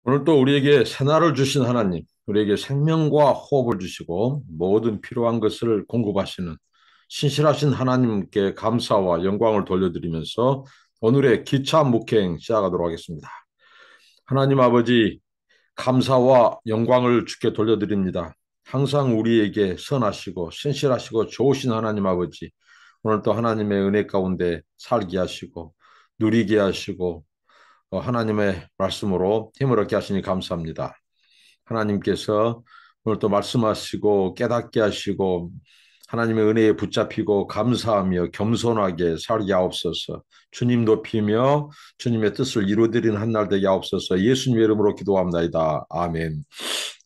오늘 또 우리에게 새날을 주신 하나님, 우리에게 생명과 호흡을 주시고 모든 필요한 것을 공급하시는 신실하신 하나님께 감사와 영광을 돌려드리면서 오늘의 기차 목행 시작하도록 하겠습니다. 하나님 아버지, 감사와 영광을 주께 돌려드립니다. 항상 우리에게 선하시고 신실하시고 좋으신 하나님 아버지, 오늘 또 하나님의 은혜 가운데 살게 하시고 누리게 하시고 하나님의 말씀으로 힘을 얻게 하시니 감사합니다. 하나님께서 오늘 또 말씀하시고 깨닫게 하시고 하나님의 은혜에 붙잡히고 감사하며 겸손하게 살게 하옵소서. 주님 높이며 주님의 뜻을 이루어드리는 한 날 되게 하옵소서. 예수님의 이름으로 기도합니다. 아멘.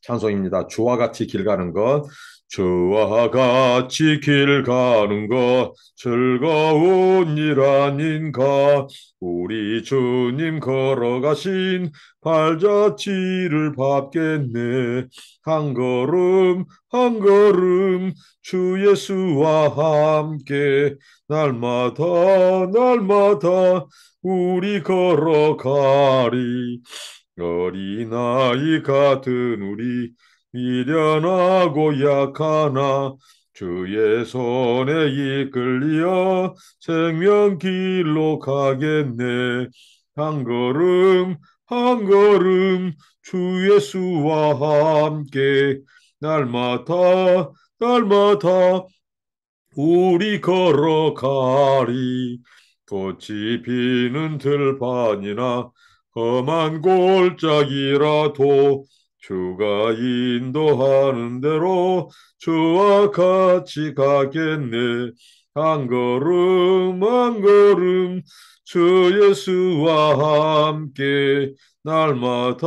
찬송입니다. 주와 같이 길 가는 것. 주와 같이 길 가는 것 즐거운 일 아닌가. 우리 주님 걸어가신 발자취를 밟겠네. 한 걸음 한 걸음 주 예수와 함께 날마다 날마다 우리 걸어가리. 어린아이 같은 우리 미련하고 약하나 주의 손에 이끌려 생명길로 가겠네. 한 걸음 한 걸음 주 예수와 함께 날마다 날마다 우리 걸어가리. 꽃이 피는 들판이나 험한 골짜기라도 주가 인도하는 대로 주와 같이 가겠네. 한 걸음 한 걸음 주 예수와 함께 날마다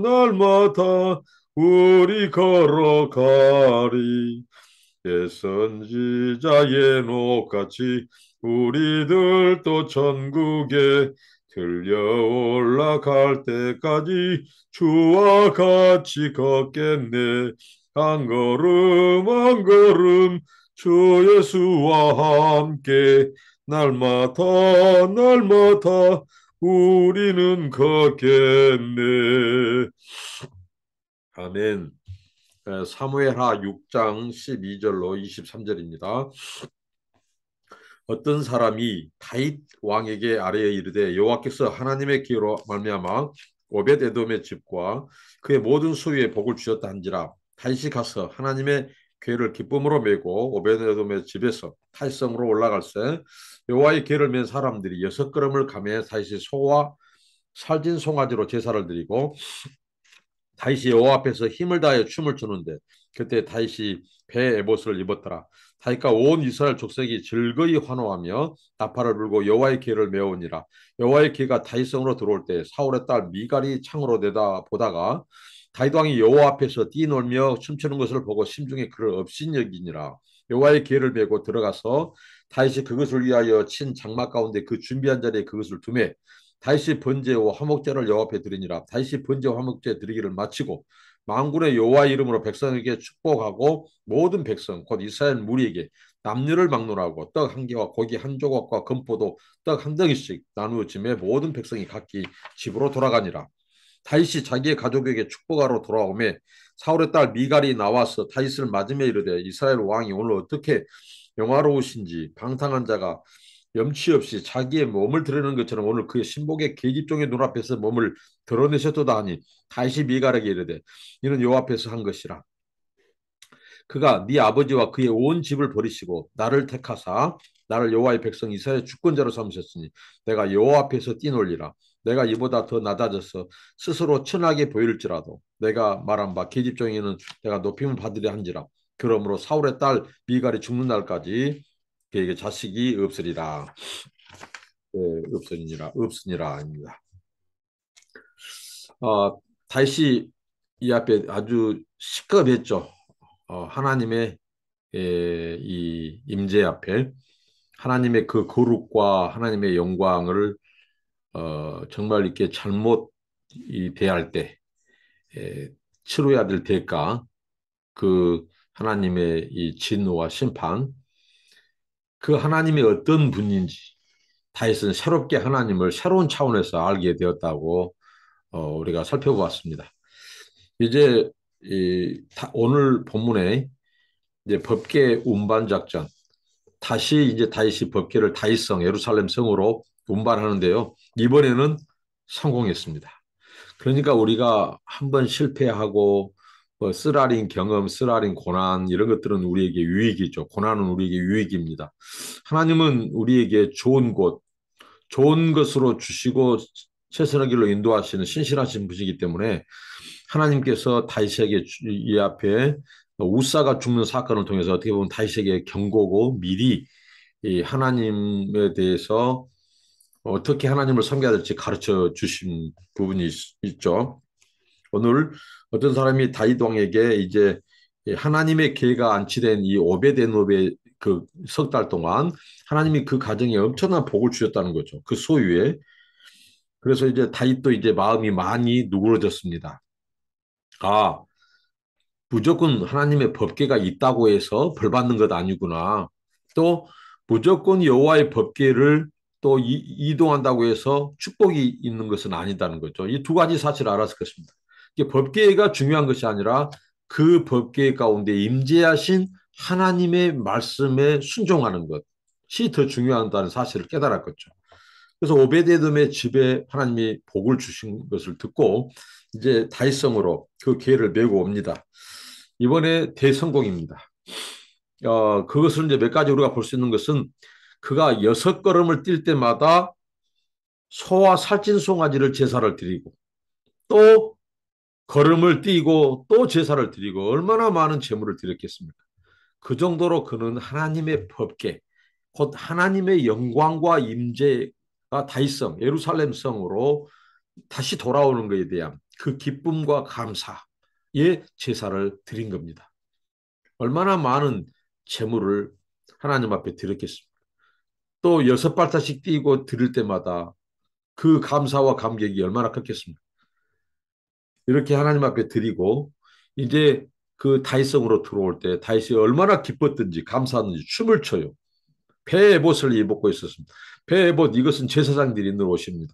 날마다 우리 걸어가리. 옛 선지자 예녹같이 우리들도 천국에 들려 올라갈 때까지 주와 같이 걷겠네. 한 걸음 한 걸음 주 예수와 함께 날마다 날마다 우리는 걷겠네. 아멘. 사무엘하 6장 12절로 23절입니다. 어떤 사람이 다윗 왕에게 아뢰어 이르되 여호와께서 하나님의 기회로 말미암아 오벳 에돔의 집과 그의 모든 소유에 복을 주셨다 한지라. 다윗이 가서 하나님의 궤를 기쁨으로 메고 오벳 에돔의 집에서 탈성으로 올라갈새 여호와의 궤를 맨 사람들이 6걸음을 가매 다윗이 소와 살진 송아지로 제사를 드리고 다윗이 여호와 앞에서 힘을 다하여 춤을 추는데 그때 다윗이 배 에봇을 입었더라. 다윗과 온 이스라엘 족속이 즐거이 환호하며 나팔을 불고 여호와의 기회를 메우니라. 여호와의 기회가 다윗성으로 들어올 때 사울의 딸 미갈이 창으로 내다 보다가 다윗 왕이 여호와 앞에서 뛰놀며 춤추는 것을 보고 심중에 그를 업신여기니라. 여호와의 기회를 메고 들어가서 다윗이 그것을 위하여 친 장막 가운데 그 준비한 자리에 그것을 두매 다윗이 번제와 화목제를 여호와 앞에 드리니라. 다윗이 번제와 화목제 드리기를 마치고 만군의 여호와 이름으로 백성에게 축복하고 모든 백성 곧 이스라엘 무리에게 남녀를 막론하고 떡 한 개와 고기 한 조각과 금포도 떡 한 덩이씩 나누어 지매 모든 백성이 각기 집으로 돌아가니라. 다윗이 자기의 가족에게 축복하러 돌아오매 사울의 딸 미갈이 나와서 다윗을 맞으며 이르되 이스라엘 왕이 오늘 어떻게 영화로우신지 방탕한 자가 염치 없이 자기의 몸을 드러내는 것처럼 오늘 그의 신복의 계집종의 눈앞에서 몸을 드러내셨도다 하니 다시 미갈에게 이르되 이는 여호와 앞에서 한 것이라. 그가 네 아버지와 그의 온 집을 버리시고 나를 택하사 나를 여호와의 백성 이스라엘의 주권자로 삼으셨으니 내가 여호와 앞에서 뛰놀리라. 내가 이보다 더 낮아져서 스스로 천하게 보일지라도 내가 말한 바 계집종에는 내가 높임을 받으려 한지라. 그러므로 사울의 딸 미갈이 죽는 날까지 그에게 자식이 없으리라. 없으니라입니다. 다시 이 앞에 아주 시급했죠. 하나님의 이 임재 앞에 하나님의 그 거룩과 하나님의 영광을 정말 이렇게 잘못 대할 때 치러야 될 대가 그 하나님의 이 진노와 심판 그 하나님이 어떤 분인지 다윗은 새롭게 하나님을 새로운 차원에서 알게 되었다고 우리가 살펴보았습니다. 이제 오늘 본문에 이제 법계 운반 작전, 다시 이제 다윗이 법궤를 다윗성 예루살렘 성으로 운반하는데요. 이번에는 성공했습니다. 그러니까 우리가 한번 실패하고 뭐 쓰라린 경험, 쓰라린 고난 이런 것들은 우리에게 유익이죠. 고난은 우리에게 유익입니다. 하나님은 우리에게 좋은 곳, 좋은 것으로 주시고 최선의 길로 인도하시는 신실하신 분이기 때문에 하나님께서 다윗에게 이 앞에 우사가 죽는 사건을 통해서 어떻게 보면 다윗에게 경고고 미리 이 하나님에 대해서 어떻게 하나님을 섬겨야 될지 가르쳐 주신 부분이 있죠. 오늘 어떤 사람이 다윗 왕에게 이제 하나님의 계가 안치된 이 오베데돔의 그 석 달 동안 하나님이 그 가정에 엄청난 복을 주셨다는 거죠. 그 소유에. 그래서 이제 다윗도 이제 마음이 많이 누그러졌습니다. 아, 무조건 하나님의 법궤가 있다고 해서 벌 받는 것 아니구나. 또 무조건 여호와의 법궤를 또 이동한다고 해서 축복이 있는 것은 아니다는 거죠. 이 두 가지 사실을 알았을 것입니다. 이게 법궤가 중요한 것이 아니라 그 법궤 가운데 임재하신 하나님의 말씀에 순종하는 것이 더 중요하다는 사실을 깨달았겠죠. 그래서 오베데돔의 집에 하나님이 복을 주신 것을 듣고 이제 다윗성으로 그 기회를 메고 옵니다. 이번에 대성공입니다. 그것을 이제 몇 가지 우리가 볼 수 있는 것은 그가 6걸음을 뛸 때마다 소와 살찐 송아지를 제사를 드리고 또 걸음을 뛰고 또 제사를 드리고 얼마나 많은 제물을 드렸겠습니까? 그 정도로 그는 하나님의 법궤, 곧 하나님의 영광과 임재가 다윗성, 예루살렘 성으로 다시 돌아오는 것에 대한 그 기쁨과 감사의 제사를 드린 겁니다. 얼마나 많은 제물을 하나님 앞에 드렸겠습니까? 또 6발타씩 뛰고 드릴 때마다 그 감사와 감격이 얼마나 컸겠습니까? 이렇게 하나님 앞에 드리고 이제 그 다윗성으로 들어올 때 다윗이 얼마나 기뻤든지 감사하는지 춤을 춰요. 배에봇을 입고 있었습니다. 배에봇 이것은 제사장들이 입는 옷입니다.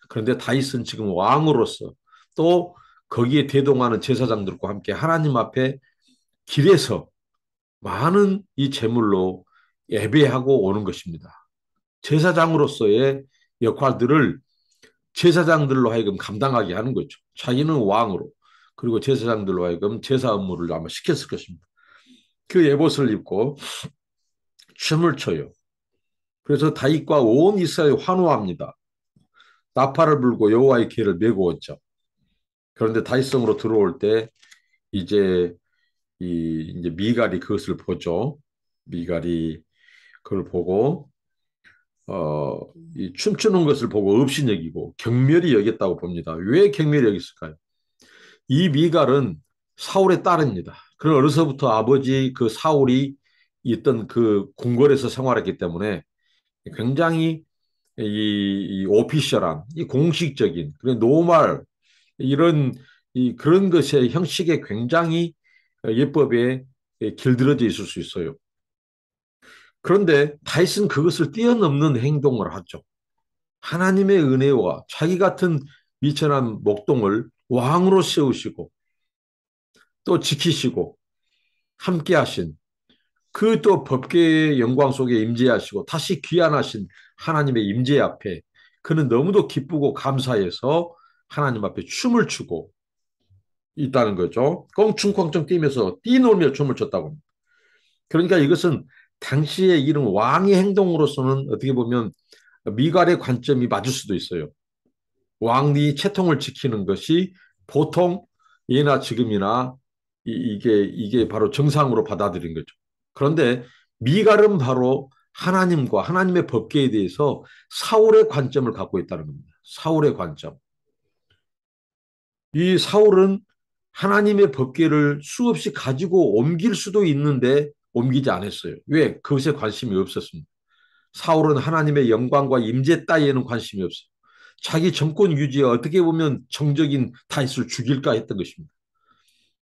그런데 다윗은 지금 왕으로서 또 거기에 대동하는 제사장들과 함께 하나님 앞에 길에서 많은 이 제물로 예배하고 오는 것입니다. 제사장으로서의 역할들을 제사장들로 하여금 감당하게 하는 거죠. 자기는 왕으로 그리고 제사장들로 하여금 제사 업무를 아마 시켰을 것입니다. 그 예봇을 입고 춤을 춰요. 그래서 다윗과 온 이스라엘이 환호합니다. 나팔을 불고 여호와의 계를 메고 왔죠. 그런데 다윗성으로 들어올 때 이제 이제 미갈이 그것을 보죠. 미갈이 그걸 보고 이 춤추는 것을 보고 업신여기고 경멸히 여겼다고 봅니다. 왜 경멸히 여겼을까요? 이 미갈은 사울의 딸입니다. 그런 어려서부터 아버지 그 사울이 있던 그 궁궐에서 생활했기 때문에 굉장히 이 오피셜한, 이 공식적인, 그런 노말 이런 그런 것의 형식에 굉장히 예법에 길들여져 있을 수 있어요. 그런데 다윗은 그것을 뛰어넘는 행동을 하죠. 하나님의 은혜와 자기 같은 미천한 목동을 왕으로 세우시고 또 지키시고 함께 하신 그 또 법궤의 영광 속에 임재하시고 다시 귀환하신 하나님의 임재 앞에 그는 너무도 기쁘고 감사해서 하나님 앞에 춤을 추고 있다는 거죠. 껑충껑충 뛰면서 뛰놀며 춤을 췄다고 합니다. 그러니까 이것은 당시에 이런 왕의 행동으로서는 어떻게 보면 미갈의 관점이 맞을 수도 있어요. 왕이 채통을 지키는 것이 보통 예나 지금이나 이게 바로 정상으로 받아들인 거죠. 그런데 미갈은 바로 하나님과 하나님의 법궤에 대해서 사울의 관점을 갖고 있다는 겁니다. 사울의 관점. 이 사울은 하나님의 법궤를 수없이 가지고 옮길 수도 있는데 옮기지 않았어요. 왜? 그것에 관심이 없었습니다. 사울은 하나님의 영광과 임재 따위에는 관심이 없어요. 자기 정권 유지에 어떻게 보면 정적인 다윗을 죽일까 했던 것입니다.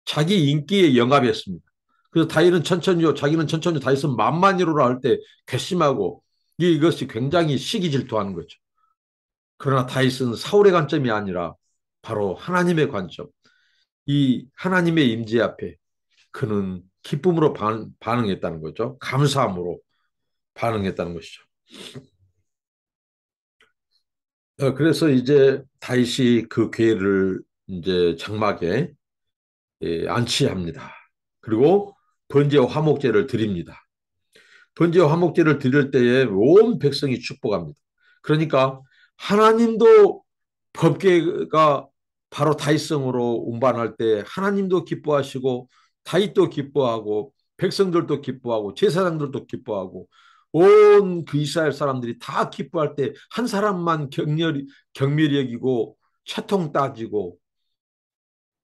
자기 인기에 영합했습니다. 그래서 다윗은 천천히요, 자기는 천천히, 다윗은 만만이로라 할 때 괘씸하고 이것이 굉장히 시기 질투하는 거죠. 그러나 다윗은 사울의 관점이 아니라 바로 하나님의 관점. 이 하나님의 임재 앞에 그는 기쁨으로 반응했다는 거죠. 감사함으로 반응했다는 것이죠. 그래서 이제 다윗이 그 괴를 이제 장막에 안치합니다. 그리고 번제와 화목제를 드립니다. 번제와 화목제를 드릴 때에 온 백성이 축복합니다. 그러니까 하나님도 법궤가 바로 다윗성으로 운반할 때 하나님도 기뻐하시고 다윗도 기뻐하고 백성들도 기뻐하고 제사장들도 기뻐하고 온 그 이스라엘 사람들이 다 기뻐할 때 한 사람만 경멸히 여기고 채통 따지고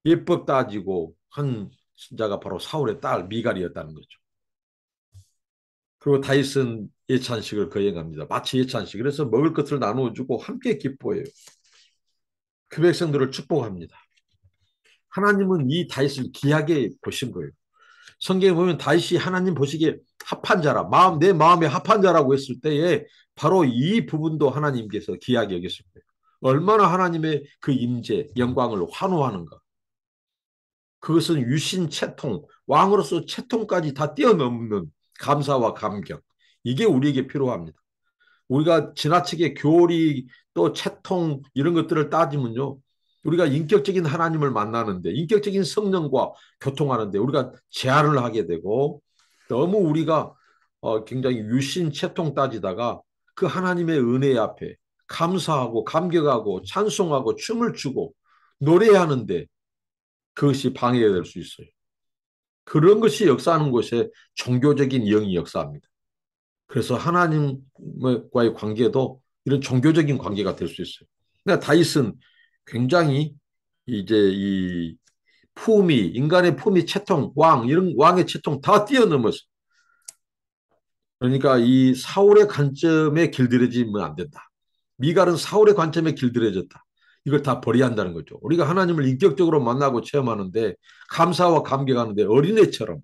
예법 따지고 한 자가 바로 사울의 딸 미갈이었다는 거죠. 그리고 다윗은 예찬식을 거행합니다. 마치 예찬식. 그래서 먹을 것을 나누어 주고 함께 기뻐해요. 그 백성들을 축복합니다. 하나님은 이 다윗을 귀하게 보신 거예요. 성경에 보면 다윗이 하나님 보시기에 합한 자라, 내 마음에 합한 자라고 했을 때에 바로 이 부분도 하나님께서 귀하게 여겼을 거예요. 얼마나 하나님의 그 임재, 영광을 환호하는가. 그것은 유신 채통, 왕으로서 채통까지 다 뛰어넘는 감사와 감격. 이게 우리에게 필요합니다. 우리가 지나치게 교리 또 채통 이런 것들을 따지면요. 우리가 인격적인 하나님을 만나는데 인격적인 성령과 교통하는데 우리가 제한을 하게 되고 너무 우리가 굉장히 유신 채통 따지다가 그 하나님의 은혜 앞에 감사하고 감격하고 찬송하고 춤을 추고 노래하는데 그것이 방해가 될 수 있어요. 그런 것이 역사하는 곳에 종교적인 영이 역사합니다. 그래서 하나님과의 관계도 이런 종교적인 관계가 될 수 있어요. 그러니까 다윗은 굉장히 이제 이 인간의 품위, 채통, 이런 왕의 채통 다 뛰어넘어서 그러니까 이 사울의 관점에 길들여지면 안 된다. 미갈은 사울의 관점에 길들여졌다. 이걸 다 버려야 한다는 거죠. 우리가 하나님을 인격적으로 만나고 체험하는데 감사와 감격하는데 어린애처럼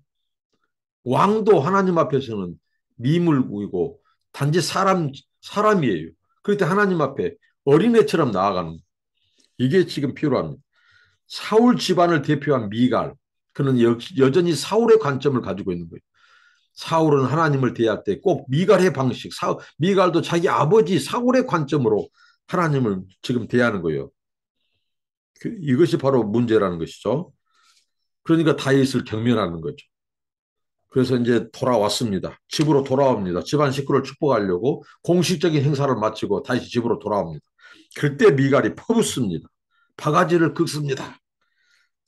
왕도 하나님 앞에서는 미물이고 단지 사람이에요. 그럴 때 하나님 앞에 어린애처럼 나아가는 이게 지금 필요합니다. 사울 집안을 대표한 미갈 그는 여전히 사울의 관점을 가지고 있는 거예요. 사울은 하나님을 대할 때 꼭 미갈의 방식, 미갈도 자기 아버지 사울의 관점으로 하나님을 지금 대하는 거예요. 이것이 바로 문제라는 것이죠. 그러니까 다윗을 경멸하는 거죠. 그래서 이제 돌아왔습니다. 집으로 돌아옵니다. 집안 식구를 축복하려고 공식적인 행사를 마치고 다시 집으로 돌아옵니다. 그때 미갈이 퍼붓습니다. 바가지를 긁습니다.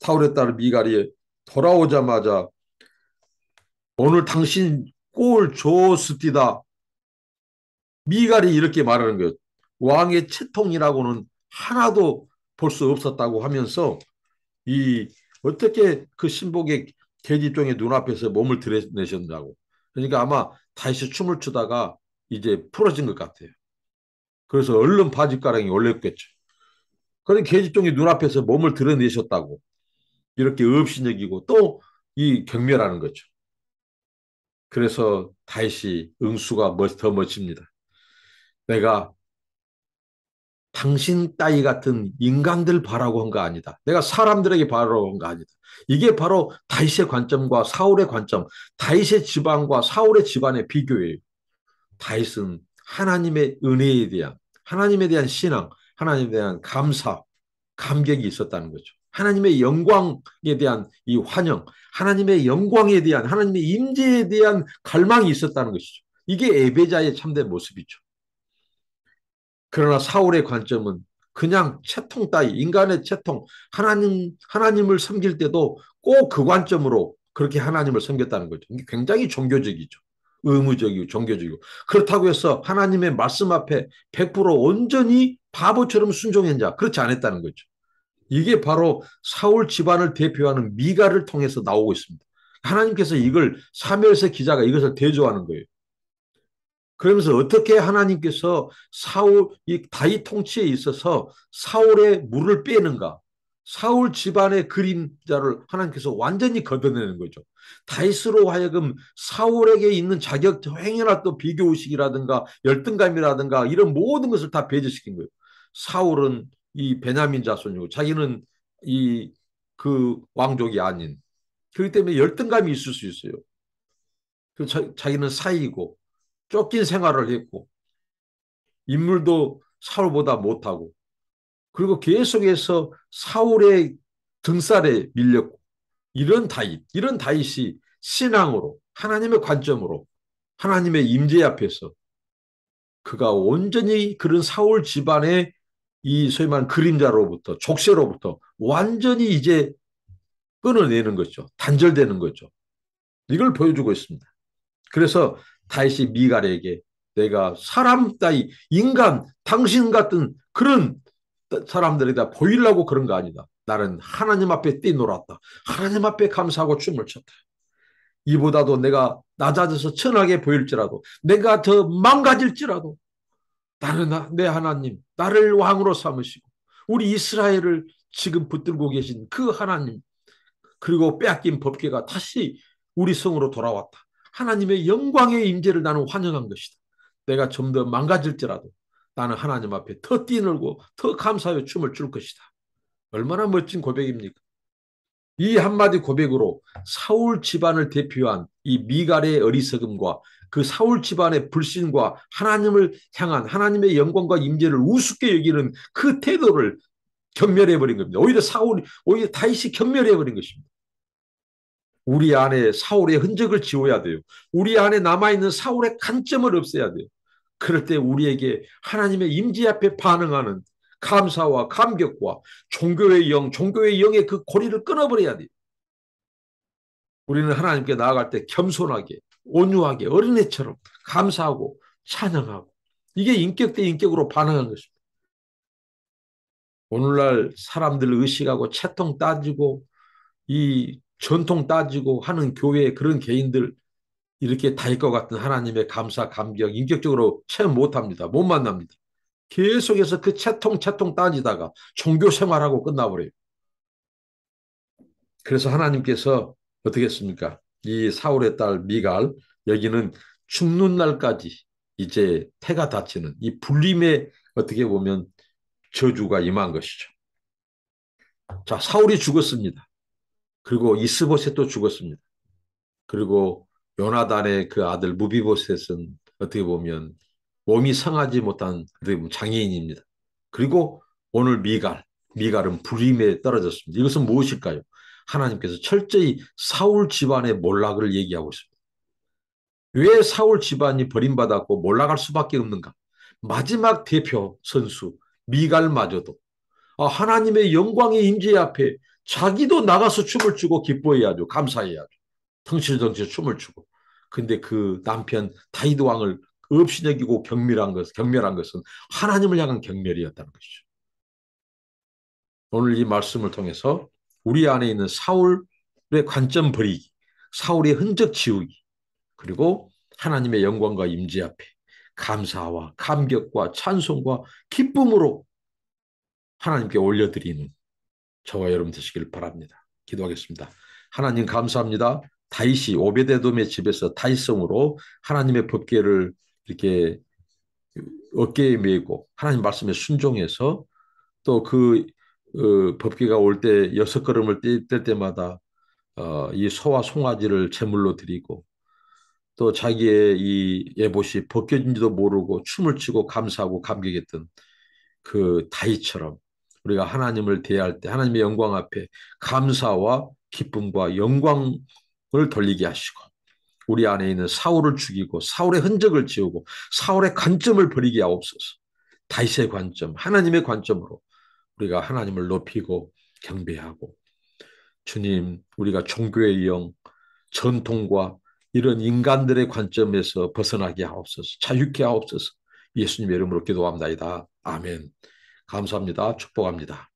사울의 딸 미갈이 돌아오자마자 오늘 당신 꼴 좋습디다. 미갈이 이렇게 말하는 거예요. 왕의 채통이라고는 하나도 볼 수 없었다고 하면서 이 어떻게 그 신복의 계집종의 눈앞에서 몸을 드러내셨냐고. 그러니까 아마 다시 춤을 추다가 이제 풀어진 것 같아요. 그래서 얼른 바짓가랑이 올렸겠죠. 그런 계집종의 눈앞에서 몸을 드러내셨다고 이렇게 업신여기고 또 이 경멸하는 거죠. 그래서 다시 응수가 더 멋집니다. 내가 당신 따위 같은 인간들 바라고 한 거 아니다. 내가 사람들에게 바라고 한 거 아니다. 이게 바로 다윗의 관점과 사울의 관점, 다윗의 집안과 사울의 집안의 비교예요. 다윗은 하나님의 은혜에 대한, 하나님에 대한 신앙, 하나님에 대한 감사, 감격이 있었다는 거죠. 하나님의 영광에 대한 이 환영, 하나님의 영광에 대한, 하나님의 임재에 대한 갈망이 있었다는 것이죠. 이게 에베자의 참된 모습이죠. 그러나 사울의 관점은 그냥 채통 따위, 인간의 채통, 하나님을 섬길 때도 꼭 그 관점으로 그렇게 하나님을 섬겼다는 거죠. 이게 굉장히 종교적이죠. 의무적이고 종교적이고. 그렇다고 해서 하나님의 말씀 앞에 100% 온전히 바보처럼 순종했냐? 그렇지 않았다는 거죠. 이게 바로 사울 집안을 대표하는 미가를 통해서 나오고 있습니다. 하나님께서 이걸 사무엘서 기자가 이것을 대조하는 거예요. 그러면서 어떻게 하나님께서 이 다윗 통치에 있어서 사울의 물을 빼는가? 사울 집안의 그림자를 하나님께서 완전히 걷어내는 거죠. 다윗으로 하여금 사울에게 있는 자격, 행여나 또 비교의식이라든가 열등감이라든가 이런 모든 것을 다 배제시킨 거예요. 사울은 이 베냐민 자손이고 자기는 이 그 왕족이 아닌 그렇기 때문에 열등감이 있을 수 있어요. 그 자기는 사이고 쫓긴 생활을 했고 인물도 사울보다 못하고 그리고 계속해서 사울의 등살에 밀렸고 이런 다윗이 신앙으로 하나님의 관점으로 하나님의 임재 앞에서 그가 온전히 그런 사울 집안의 이 소위 말하는 그림자로부터 족쇄로부터 완전히 이제 끊어내는 거죠. 단절되는 거죠. 이걸 보여주고 있습니다. 그래서 다윗이 미갈에게 내가 사람 따위 인간 당신 같은 그런 사람들에다 보이려고 그런 거 아니다. 나는 하나님 앞에 뛰놀았다. 하나님 앞에 감사하고 춤을 췄다. 이보다도 내가 낮아져서 천하게 보일지라도 내가 더 망가질지라도 나는 내 하나님 나를 왕으로 삼으시고 우리 이스라엘을 지금 붙들고 계신 그 하나님 그리고 빼앗긴 법궤가 다시 우리 성으로 돌아왔다. 하나님의 영광의 임재를 나는 환영한 것이다. 내가 좀 더 망가질지라도 나는 하나님 앞에 더 뛰놀고 더 감사하여 춤을 출 것이다. 얼마나 멋진 고백입니까? 이 한마디 고백으로 사울 집안을 대표한 이 미갈의 어리석음과 그 사울 집안의 불신과 하나님을 향한 하나님의 영광과 임재를 우습게 여기는 그 태도를 경멸해버린 겁니다. 오히려 다윗이 경멸해버린 것입니다. 우리 안에 사울의 흔적을 지워야 돼요. 우리 안에 남아있는 사울의 간점을 없애야 돼요. 그럴 때 우리에게 하나님의 임재 앞에 반응하는 감사와 감격과 종교의 영의 그 고리를 끊어버려야 돼요. 우리는 하나님께 나아갈 때 겸손하게, 온유하게, 어린애처럼 감사하고 찬양하고 이게 인격 대 인격으로 반응한 것입니다. 오늘날 사람들 의식하고 채통 따지고 이 전통 따지고 하는 교회 그런 개인들 이렇게 다윗과 같은 하나님의 감사, 감격 인격적으로 체험 못합니다. 못 만납니다. 계속해서 그 채통 따지다가 종교 생활하고 끝나버려요. 그래서 하나님께서 어떻게 했습니까? 이 사울의 딸 미갈 여기는 죽는 날까지 이제 태가 닫히는 이 불림의 어떻게 보면 저주가 임한 것이죠. 자, 사울이 죽었습니다. 그리고 이스보셋도 죽었습니다. 그리고 요나단의 그 아들 무비보셋은 어떻게 보면 몸이 상하지 못한 장애인입니다. 그리고 오늘 미갈은 불임에 떨어졌습니다. 이것은 무엇일까요? 하나님께서 철저히 사울 집안의 몰락을 얘기하고 있습니다. 왜 사울 집안이 버림받았고 몰락할 수밖에 없는가? 마지막 대표 선수 미갈마저도 하나님의 영광의 임재 앞에 자기도 나가서 춤을 추고 기뻐해야죠. 감사해야죠. 덩실덩실 춤을 추고. 근데 그 남편 다윗 왕을 업신여기고 경멸한 것은 하나님을 향한 경멸이었다는 것이죠. 오늘 이 말씀을 통해서 우리 안에 있는 사울의 관점 버리기, 사울의 흔적 지우기, 그리고 하나님의 영광과 임재 앞에 감사와 감격과 찬송과 기쁨으로 하나님께 올려드리는 저와 여러분 되시길 바랍니다. 기도하겠습니다. 하나님 감사합니다. 다윗이 오베데돔의 집에서 다윗성으로 하나님의 법궤를 이렇게 어깨에 메고 하나님 말씀에 순종해서 또 그 법궤가 올 때 6걸음을 뗄 때마다 이 소와 송아지를 제물로 드리고 또 자기의 이 예봇이 벗겨진지도 모르고 춤을 추고 감사하고 감격했던 그 다윗처럼 우리가 하나님을 대할 때 하나님의 영광 앞에 감사와 기쁨과 영광을 돌리게 하시고 우리 안에 있는 사울을 죽이고 사울의 흔적을 지우고 사울의 관점을 버리게 하옵소서. 다윗의 관점, 하나님의 관점으로 우리가 하나님을 높이고 경배하고 주님 우리가 종교의 영, 전통과 이런 인간들의 관점에서 벗어나게 하옵소서. 자유케 하옵소서. 예수님의 이름으로 기도합니다. 아멘. 감사합니다. 축복합니다.